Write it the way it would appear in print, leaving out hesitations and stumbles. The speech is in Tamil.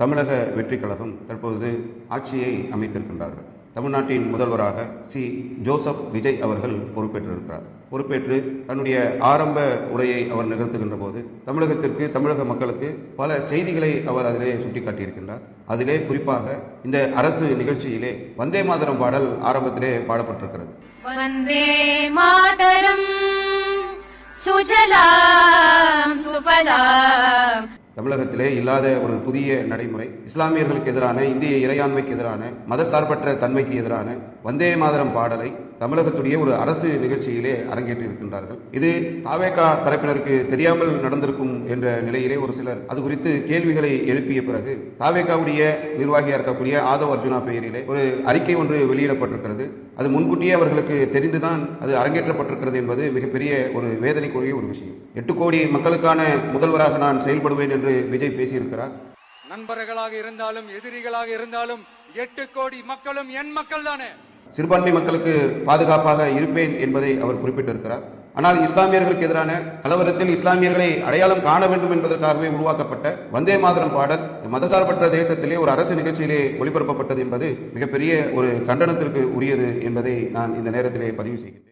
தமிழக வெற்றிக் கழகம் தற்பொழுது ஆட்சியை அமைத்திருக்கின்றார்கள். தமிழ்நாட்டின் முதல்வராக ஜோசப் விஜய் அவர்கள் பொறுப்பேற்றிருக்கிறார். பொறுப்பேற்று தன்னுடைய ஆரம்ப உரையை அவர் நிகழ்த்துகின்ற போது தமிழகத்திற்கு, தமிழக மக்களுக்கு பல செய்திகளை அவர் அதிலே சுட்டிக்காட்டியிருக்கின்றார். அதிலே குறிப்பாக இந்த அரசு நிகழ்ச்சியிலே வந்தே மாதரம் பாடல் ஆரம்பத்திலே பாடப்பட்டிருக்கிறது. வந்தே மாதரம் சுஜலாம் சுபலாம். தமிழகத்திலே இல்லாத ஒரு புதிய நடைமுறை, இஸ்லாமியர்களுக்கு எதிரான, இந்திய இறையாண்மைக்கு எதிரான, மதசார்பற்ற தன்மைக்கு எதிரான வந்தே மாதரம் பாடலை தமிழகத்துடைய ஒரு அரசு நிகழ்ச்சியிலே அரங்கேற்றிருக்கின்றார்கள். இது தாவேகா தரப்பினருக்கு தெரியாமல் நடந்திருக்கும் என்ற நிலையிலே ஒரு சிலர் அது குறித்து கேள்விகளை எழுப்பிய பிறகு தாவேகாவுடைய நிர்வாகியாக இருக்கக்கூடிய ஆதவ் அர்ஜுனா பெயரிலே ஒரு அறிக்கை ஒன்று வெளியிடப்பட்டிருக்கிறது. அது முன்கூட்டியே அவர்களுக்கு தெரிந்துதான் அது அரங்கேற்றப்பட்டிருக்கிறது என்பது மிகப்பெரிய ஒரு வேதனைக்குரிய ஒரு விஷயம். 8 கோடி மக்களுக்கான முதல்வராக நான் செயல்படுவேன் என்று விஜய் பேசியிருக்கிறார். நண்பர்களாக இருந்தாலும் எதிரிகளாக இருந்தாலும் 8 கோடி மக்களும் என் மக்கள் தானே. சிறுபான்மை மக்களுக்கு பாதுகாப்பாக இருப்பேன் என்பதை அவர் குறிப்பிட்டிருக்கிறார். ஆனால் இஸ்லாமியர்களுக்கு எதிரான கலவரத்தில் இஸ்லாமியர்களை அடையாளம் காண வேண்டும் என்பதற்காகவே உருவாக்கப்பட்ட வந்தே மாதரம் பாடல் மதசார்பற்ற தேசத்திலே ஒரு அரசு நிகழ்ச்சியிலே ஒளிபரப்பப்பட்டது என்பது மிகப்பெரிய ஒரு கண்டனத்திற்கு உரியது என்பதை நான் இந்த நேரத்திலே பதிவு செய்கிறேன்.